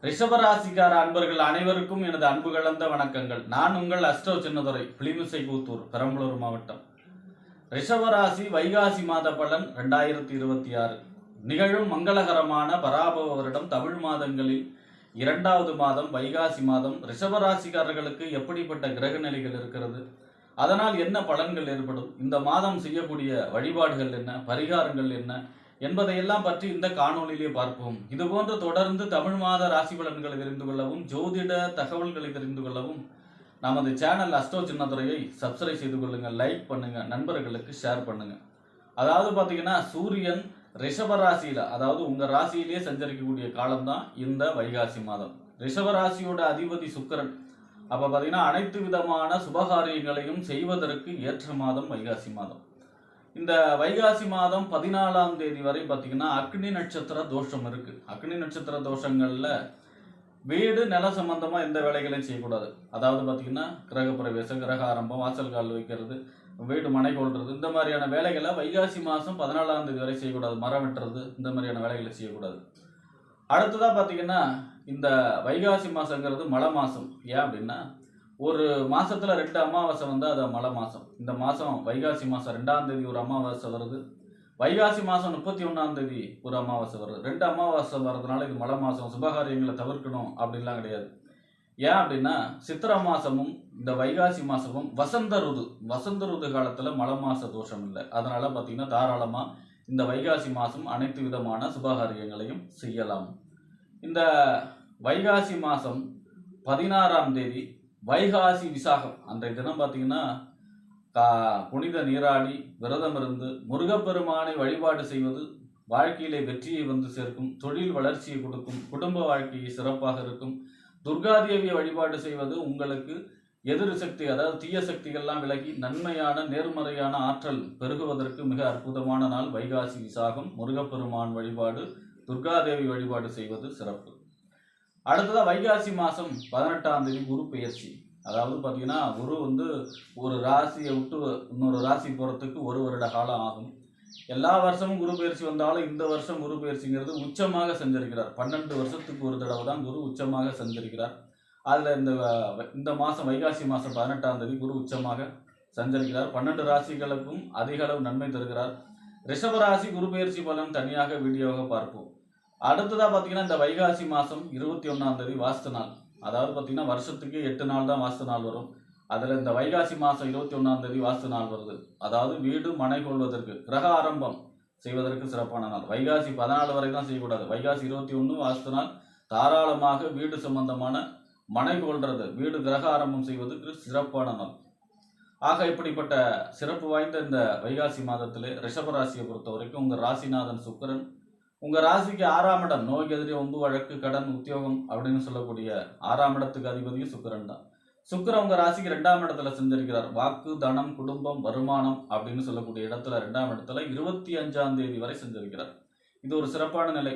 ரிஷபராசிக்கார அன்பர்கள் அனைவருக்கும் எனது அன்பு கலந்த வணக்கங்கள். நான் உங்கள் அஸ்ட்ரோ சின்னதுரை, பிளிமிசை கூத்தூர், பெரம்பலூர் மாவட்டம். ரிஷபராசி வைகாசி மாத பலன் 2026 நிகழும் மங்களகரமான பராபவ வருடம் தமிழ் மாதங்களில் 2வது மாதம் வைகாசி மாதம். ரிஷபராசிக்காரர்களுக்கு எப்படிப்பட்ட கிரக நிலைகள் இருக்கிறது, அதனால் என்ன பலன்கள் ஏற்படும், இந்த மாதம் செய்யக்கூடிய வழிபாடுகள் என்ன, பரிகாரங்கள் என்ன என்பதையெல்லாம் பற்றி இந்த காணொலியிலே பார்ப்போம். இதுபோன்று தொடர்ந்து தமிழ் மாத ராசி பலன்களை தெரிந்து கொள்ளவும், ஜோதிட தகவல்களை தெரிந்து கொள்ளவும் நமது சேனல் அஸ்ட்ரோ சின்னதுரையை சப்ஸ்கிரைப் செய்து கொள்ளுங்கள், லைக் பண்ணுங்க, நண்பர்களுக்கு ஷேர் பண்ணுங்க. அதாவது பார்த்தீங்கன்னா சூரியன் ரிஷபராசியில், அதாவது உங்க ராசியிலேயே சஞ்சரிக்கக்கூடிய காலம்தான் இந்த வைகாசி மாதம். ரிஷபராசியோட அதிபதி சுக்கிரன். அப்ப பார்த்தீங்கன்னா அனைத்து விதமான சுபகாரியங்களையும் செய்வதற்கு ஏற்ற மாதம் வைகாசி மாதம். இந்த வைகாசி மாதம் 14ஆம் தேதி வரை பார்த்தீங்கன்னா அக்னி நட்சத்திர தோஷம் இருக்கு. அக்னி நட்சத்திர தோஷங்கள்ல வீடு நில சம்பந்தமா எந்த வேலைகளையும் செய்யக்கூடாது. அதாவது பார்த்தீங்கன்னா கிரக பிரவேசம், கிரக ஆரம்பம், வாசல் கால் வைக்கிறது, வீடு மனை கொள்றது, இந்த மாதிரியான வேலைகளை வைகாசி மாதம் 14ஆம் தேதி வரை செய்யக்கூடாது. மரம் வெட்டுறது, இந்த மாதிரியான வேலைகளை செய்யக்கூடாது. அடுத்ததா பார்த்தீங்கன்னா இந்த வைகாசி மாசங்கிறது மழை மாசம். ஏன் அப்படின்னா ஒரு மாசத்துல 2 அமாவாசை வந்து அது மழை மாசம். இந்த மாசம் வைகாசி மாசம் 2ஆம் தேதி ஒரு அமாவாசை வருது, வைகாசி மாசம் 31ஆம் தேதி ஒரு அமாவாசை வருது. 2 அமாவாசை வர்றதுனால இது மழை மாசம், சுபகாரியங்களை தவிர்க்கணும் அப்படின்லாம் கிடையாது. ஏன் அப்படின்னா சித்திரை மாசமும் இந்த வைகாசி மாசமும் வசந்த ருது காலத்துல மழை மாச தோஷம் இல்லை. அதனால பார்த்தீங்கன்னா தாராளமா இந்த வைகாசி மாசம் அனைத்து விதமான சுபகாரியங்களையும் செய்யலாம். இந்த வைகாசி மாசம் 16ஆம் தேதி வைகாசி விசாகம் அன்றைய தினம் பார்த்தீங்கன்னா புனித நீராடி விரதம் இருந்து முருகப்பெருமானை வழிபாடு செய்வது வாழ்க்கையிலே வெற்றியை வந்து சேர்க்கும், தொழில் வளர்ச்சியை கொடுக்கும், குடும்ப வாழ்க்கையை சிறப்பாக இருக்கும். துர்காதேவியை வழிபாடு செய்வது உங்களுக்கு எதிர் சக்தி, அதாவது தீய சக்திகள்லாம் விலகி நன்மையான நேர்மறையான ஆற்றல் பெருகுவதற்கு மிக அற்புதமான நாள் வைகாசி விசாகம். முருகப்பெருமான் வழிபாடு, துர்காதேவி வழிபாடு செய்வது சிறப்பு. அடுத்ததாக வைகாசி மாதம் 18ஆம் தேதி குரு பெயர்ச்சி. அதாவது பார்த்தீங்கன்னா குரு வந்து ஒரு ராசியை விட்டு இன்னொரு ராசி போகிறதுக்கு 1 வருட காலம் ஆகும். எல்லா வருஷமும் குரு பயிற்சி வந்தாலும் இந்த வருஷம் குரு பயிற்சிங்கிறது உச்சமாக சஞ்சரிக்கிறார். 12 வருஷத்துக்கு ஒரு தடவை தான் குரு உச்சமாக சஞ்சரிக்கிறார். அதில் இந்த மாதம் வைகாசி மாதம் 18ஆம் தேதி குரு உச்சமாக சஞ்சரிக்கிறார். 12 ராசிகளுக்கும் அதிக அளவு நன்மை தருகிறார். ரிஷபராசி குரு பயிற்சி பலன் தனியாக வீடியோவாக பார்ப்போம். அடுத்ததாக பார்த்தீங்கன்னா இந்த வைகாசி மாதம் 21ஆம் தேதி வாஸ்து நாள். அதாவது பார்த்தீங்கன்னா வருஷத்துக்கு 8 நாள் தான் வாஸ்து நாள் வரும். அதில் இந்த வைகாசி மாதம் 21ஆம் தேதி வாஸ்து நாள் வருது. அதாவது வீடு மனை கொள்வதற்கு, கிரக ஆரம்பம் செய்வதற்கு சிறப்பான நாள். வைகாசி 14 வரை தான் செய்யக்கூடாது. வைகாசி 21 வாஸ்து நாள். தாராளமாக வீடு சம்பந்தமான மனை கொள்றது, வீடு கிரக ஆரம்பம் செய்வதற்கு சிறப்பான நாள். ஆக இப்படிப்பட்ட சிறப்பு வாய்ந்த இந்த வைகாசி மாதத்திலே ரிஷபராசியை பொறுத்த வரைக்கும் உங்கள் ராசிநாதன் சுக்கிரன் உங்க ராசிக்கு 6ஆம் இடம், நோய் எதிரி, ஒம்பு வழக்கு, கடன், உத்தியோகம் அப்படின்னு சொல்லக்கூடிய 6ஆம் இடத்துக்கு அதிபதியும் சுக்கிரன் தான். சுக்கிரன் உங்க ராசிக்கு 2ஆம் இடத்துல சஞ்சரிக்கிறார். வாக்கு, தனம், குடும்பம், வருமானம் அப்படின்னு சொல்லக்கூடிய இடத்துல 2ஆம் இடத்துல 25ஆம் தேதி வரை சஞ்சரிக்கிறார். இது ஒரு சிறப்பான நிலை.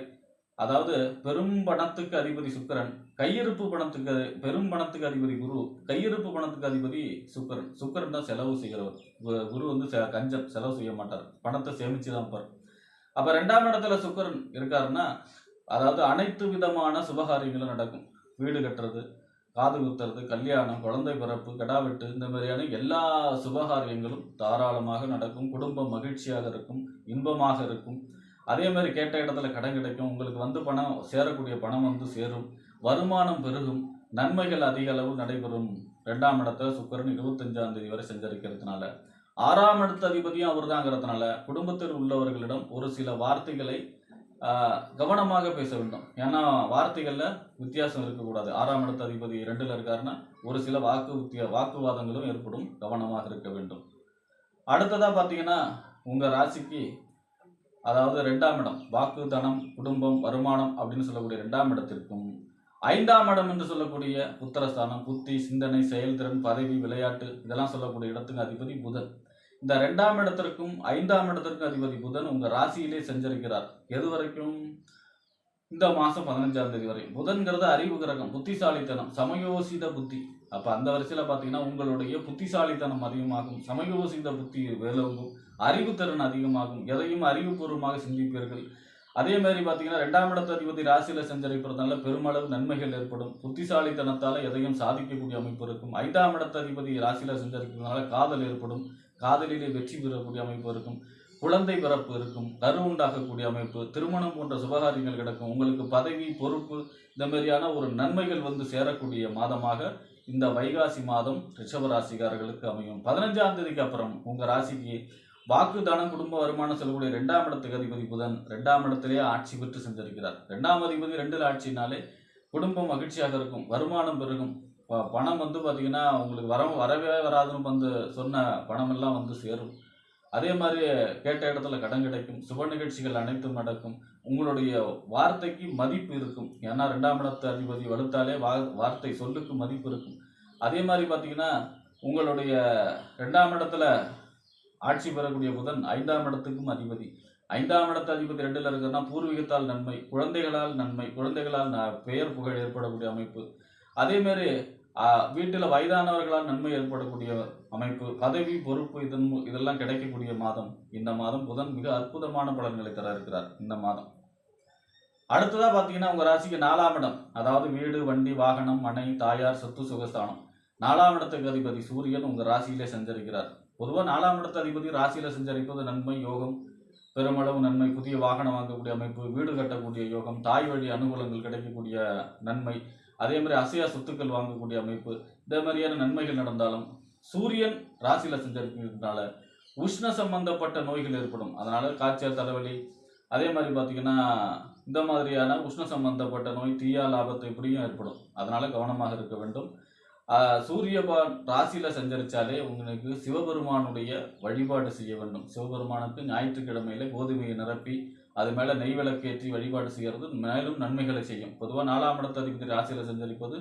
அதாவது பெரும் பணத்துக்கு அதிபதி சுக்கிரன், கையிருப்பு பணத்துக்கு பெரும் பணத்துக்கு அதிபதி குரு, கையிருப்பு பணத்துக்கு அதிபதி சுக்கிரன். சுக்கிரன் தான் செலவு செய்கிறவர். குரு வந்து கஞ்சன், செலவு செய்ய மாட்டார், பணத்தை சேமிச்சு தான் இருப்பார். அப்ப 2ஆம் இடத்துல சுக்கிரன் இருக்காருன்னா அதாவது அனைத்து விதமான சுபகாரியங்களும் நடக்கும். வீடு கட்டுறது, காது குத்துறது, கல்யாணம், குழந்தை பிறப்பு, கடாவெட்டு, இந்த மாதிரியான எல்லா சுபகாரியங்களும் தாராளமாக நடக்கும். குடும்பம் மகிழ்ச்சியாக இருக்கும், இன்பமாக இருக்கும். அதே மாதிரி கேட்ட இடத்துல கடன் கிடைக்கும். உங்களுக்கு வந்து பணம் சேரக்கூடிய பணம் வந்து சேரும், வருமானம் பெருகும், நன்மைகள் அதிக அளவு நடைபெறும். 2ஆம் இடத்துல சுக்கிரன் 25ஆம் தேதி வரை சஞ்சரிக்கிறதுனால 6ஆம் இடத்து அதிபதியும் அவர் தாங்கிறதுனால குடும்பத்தில் உள்ளவர்களிடம் ஒரு சில வார்த்தைகளை கவனமாக பேச வேண்டும். ஏன்னா வார்த்தைகளில் வித்தியாசம் இருக்கக்கூடாது. 6ஆம் இடத்து அதிபதி 2ல் இருக்காருன்னா ஒரு சில வாக்குவாதங்களும் ஏற்படும், கவனமாக இருக்க வேண்டும். அடுத்ததாக பார்த்தீங்கன்னா உங்கள் ராசிக்கு அதாவது 2ஆம் இடம், வாக்கு, தனம், குடும்பம், வருமானம் அப்படின்னு சொல்லக்கூடிய 2ஆம் இடத்திற்கும் 5ஆம் இடம் என்று சொல்லக்கூடிய புத்திரஸ்தானம், புத்தி, சிந்தனை, செயல்திறன், பதவி, விளையாட்டு இதெல்லாம் சொல்லக்கூடிய இடத்துக்கு அதிபதி புதன். இந்த 2ஆம் இடத்திற்கும் 5ஆம் இடத்திற்கும் அதிபதி புதன் உங்க ராசியிலே சஞ்சரிக்கிறார். எது வரைக்கும்? இந்த மாசம் 15ஆம் தேதி வரை. புதன்கிறது அறிவு கிரகம், புத்திசாலித்தனம், சமயோசித புத்தி. அப்ப அந்த வரிசையில பாத்தீங்கன்னா உங்களுடைய புத்திசாலித்தனம் அதிகமாகும், சமயோசித புத்தி வேலோங்கும், அறிவுத்திறன் அதிகமாகும், எதையும் அறிவுபூர்வமாக சிந்திப்பீர்கள். அதே மாதிரி பார்த்தீங்கன்னா 2ஆம் இடத்து அதிபதி ராசியில சஞ்சரிப்பதனால பெருமளவு நன்மைகள் ஏற்படும். புத்திசாலித்தனத்தால எதையும் சாதிக்கக்கூடிய அமைப்பு இருக்கும். 5ஆம் இடத்து அதிபதி ராசியில சஞ்சரிப்பதனால காதல் ஏற்படும். காதலிலே வெற்றி பெறக்கூடிய அமைப்பு இருக்கும். குழந்தை பிறப்பு இருக்கும். கரு உண்டாகக்கூடிய அமைப்பு, திருமணம் போன்ற சுபகாரியங்கள் கிடைக்கும். உங்களுக்கு பதவி, பொறுப்பு இந்த மாதிரியான ஒரு நன்மைகள் வந்து சேரக்கூடிய மாதமாக இந்த வைகாசி மாதம் ரிஷபராசிக்காரர்களுக்கு அமையும். 15ஆம் தேதிக்கு அப்புறம் உங்க ராசிக்கு வாக்கு தானம், குடும்ப வருமானம் செல்லக்கூடிய 2ஆம் இடத்துக்கு அதிபதி புதன் 2ஆம் இடத்திலேயே ஆட்சி பெற்று செஞ்சிருக்கிறார். 2ஆம் அதிபதி 2ல் ஆட்சினாலே குடும்பம் மகிழ்ச்சியாக இருக்கும், வருமானம் பெருகும். பணம் வந்து பார்த்தீங்கன்னா உங்களுக்கு வரவே வராதுன்னு வந்து சொன்ன பணம் எல்லாம் வந்து சேரும். அதே மாதிரி கேட்ட இடத்துல கடன் கிடைக்கும். சுப நிகழ்ச்சிகள் அனைத்தும் நடக்கும். உங்களுடைய வார்த்தைக்கு மதிப்பு இருக்கும். ஏன்னா 2ஆம் இடத்து அதிபதி வலுத்தாலே வார்த்தை சொல்லுக்கு மதிப்பு இருக்கும். அதே மாதிரி பார்த்தீங்கன்னா உங்களுடைய 2ஆம் இடத்துல ஆட்சி பெறக்கூடிய புதன் 5ஆம் இடத்துக்கும் அதிபதி. 5ஆம் இடத்து அதிபதி 2ல் இருக்கிறன்னா பூர்வீகத்தால் நன்மை, குழந்தைகளால் நன்மை, குழந்தைகளால் பெயர் புகழ் ஏற்படக்கூடிய அமைப்பு. அதே மாதிரி வீட்டில் வயதானவர்களால் நன்மை ஏற்படக்கூடிய அமைப்பு, பதவி, பொறுப்பு இதெல்லாம் கிடைக்கக்கூடிய மாதம் இந்த மாதம். புதன் மிக அற்புதமான பலன்களை தர இருக்கிறார் இந்த மாதம். அடுத்ததா பார்த்தீங்கன்னா உங்க ராசிக்கு 4ஆம் இடம், அதாவது வீடு, வண்டி, வாகனம், மனை, தாயார், சொத்து, சுகஸ்தானம். 4ஆம் இடத்துக்கு அதிபதி சூரியன் உங்க ராசியிலே சஞ்சரிக்கிறார். பொதுவாக 4ஆம் இடத்து அதிபதி ராசியில சஞ்சரிப்பது நன்மை, யோகம், பெருமளவு நன்மை, புதிய வாகனம் வாங்கக்கூடிய அமைப்பு, வீடு கட்டக்கூடிய யோகம், தாய் வழி அனுகூலங்கள் கிடைக்கக்கூடிய நன்மை, அதே மாதிரி அசையா சொத்துக்கள் வாங்கக்கூடிய அமைப்பு, இந்த மாதிரியான நன்மைகள் நடந்தாலும் சூரியன் ராசியில சஞ்சரிக்கிறதுனால உஷ்ண சம்பந்தப்பட்ட நோய்கள் ஏற்படும். அதனால காய்ச்சல், தலைவலி, அதே மாதிரி பார்த்தீங்கன்னா இந்த மாதிரியான உஷ்ண சம்பந்தப்பட்ட நோய், தீயால் ஆபத்து இப்படியும் ஏற்படும். அதனால கவனமாக இருக்க வேண்டும். சூரியபான் ராசியில சஞ்சரிச்சாலே உங்களுக்கு சிவபெருமானுடைய வழிபாடு செய்ய வேண்டும். சிவபெருமானுக்கு ஞாயிற்றுக்கிழமையில கோதுமையை நிரப்பி அது மேல நெய் விளக்கேற்றி வழிபாடு செய்கிறது மேலும் நன்மைகளை செய்யும். பொதுவாக 4ஆம் இடத்து அதிபதி ராசியில சஞ்சரிப்பது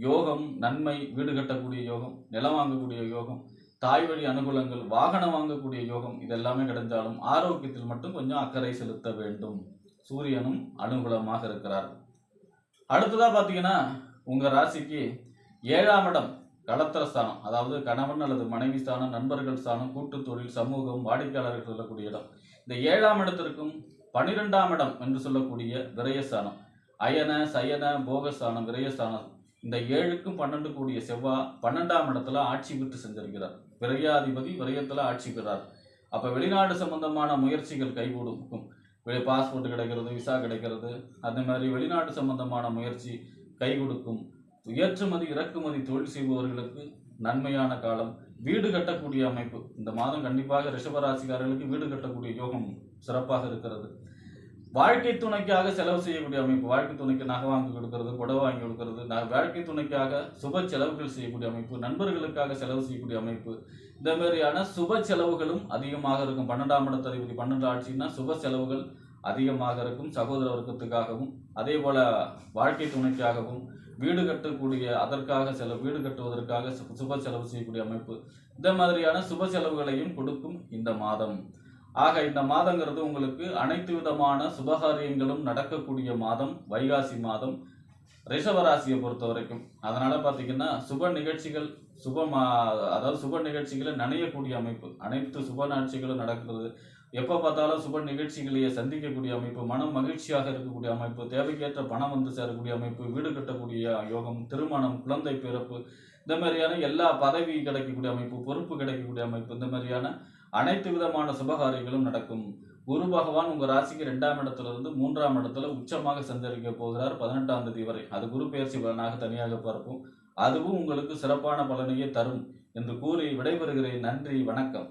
யோகம், நன்மை, வீடு கட்டக்கூடிய யோகம், நிலம் வாங்கக்கூடிய யோகம், தாய் வழி அனுகூலங்கள், வாகனம் வாங்கக்கூடிய யோகம் இதெல்லாமே கிடைச்சாலும் ஆரோக்கியத்தில் மட்டும் கொஞ்சம் அக்கறை செலுத்த வேண்டும். சூரியனும் அனுகூலமாக இருக்கிறார். அடுத்ததா பார்த்தீங்கன்னா உங்க ராசிக்கு 7ஆம் இடம் களத்திரஸ்தானம், அதாவது கணவன் அல்லது மனைவி ஸ்தானம், நண்பர்கள் ஸ்தானம், கூட்டு தொழில், சமூகம், வாடிக்கையாளர்கள் சொல்லக்கூடிய இடம். இந்த 7ஆம் இடத்திற்கும் 12ஆம் இடம் என்று சொல்லக்கூடிய விரயஸ்தானம், அயன, சயன, போகஸ்தானம், விரயஸ்தானம். இந்த 7க்கும் 12 கூடிய செவ்வாய் 12ஆம் இடத்துல ஆட்சி பெற்று செஞ்சிருக்கிறார். விரயாதிபதி விரயத்துல ஆட்சி பெறார். அப்ப வெளிநாடு சம்பந்தமான முயற்சிகள் கைகூடும். பாஸ்போர்ட் கிடைக்கிறது, விசா கிடைக்கிறது, அந்த மாதிரி வெளிநாட்டு சம்பந்தமான முயற்சி கை கொடுக்கும். ஏற்றுமதி, இறக்குமதி தொழில் செய்பவர்களுக்கு நன்மையான காலம். வீடு கட்டக்கூடிய அமைப்பு இந்த மாதம் கண்டிப்பாக ரிஷபராசிக்காரர்களுக்கு வீடு கட்டக்கூடிய யோகம் சிறப்பாக இருக்கிறது. வாழ்க்கை துணைக்காக செலவு செய்யக்கூடிய அமைப்பு, வாழ்க்கை துணைக்கு நகை வாங்கி கொடுக்கறது, புடவை வாங்கி கொடுக்கறது, வாழ்க்கை துணைக்காக சுப செலவுகள் செய்யக்கூடிய அமைப்பு, நண்பர்களுக்காக செலவு செய்யக்கூடிய அமைப்பு, இந்த மாதிரியான சுப செலவுகளும் அதிகமாக இருக்கும். 12ஆம் இடத்து அதிபதி 12 ஆட்சின்னா சுப செலவுகள் அதிகமாக இருக்கும். சகோதர வர்க்கத்துக்காகவும் அதே போல வாழ்க்கை துணைக்காகவும் வீடு கட்டக்கூடிய அதற்காக வீடு கட்டுவதற்காக சுப செலவு செய்யக்கூடிய அமைப்பு, இந்த மாதிரியான சுப செலவுகளையும் கொடுக்கும் இந்த மாதம். ஆக இந்த மாதங்கிறது உங்களுக்கு அனைத்து விதமான சுபகாரியங்களும் நடக்கக்கூடிய மாதம் வைகாசி மாதம் ரிஷபராசியை பொறுத்த வரைக்கும். அதனால பார்த்தீங்கன்னா சுப நிகழ்ச்சிகள் அதாவது சுப நிகழ்ச்சிகளை நனையக்கூடிய அமைப்பு, அனைத்து சுப நிகழ்ச்சிகளும் நடக்கிறது. எப்போ பார்த்தாலும் சுப நிகழ்ச்சிகளையே சந்திக்கக்கூடிய அமைப்பு, மனம் மகிழ்ச்சியாக இருக்கக்கூடிய அமைப்பு, தேவைக்கேற்ற பணம் வந்து சேரக்கூடிய அமைப்பு, வீடு கட்டக்கூடிய யோகம், திருமணம், குழந்தை பிறப்பு, இந்த மாதிரியான எல்லா பதவி கிடைக்கக்கூடிய அமைப்பு, பொறுப்பு கிடைக்கக்கூடிய அமைப்பு, இந்த மாதிரியான அனைத்து விதமான சுபகாரியங்களும் நடக்கும். குரு பகவான் உங்க ராசிக்கு 2ஆம் இடத்துல இருந்து 3ஆம் இடத்துல உச்சமாக சஞ்சரிக்க போகிறார் 18ஆம் தேதி வரை. அது குரு பெயர்ச்சி பலனாக தனியாக பார்ப்போம். அதுவும் உங்களுக்கு சிறப்பான பலனையே தரும் என்று கூறி விடைபெறுகிறேன். நன்றி, வணக்கம்.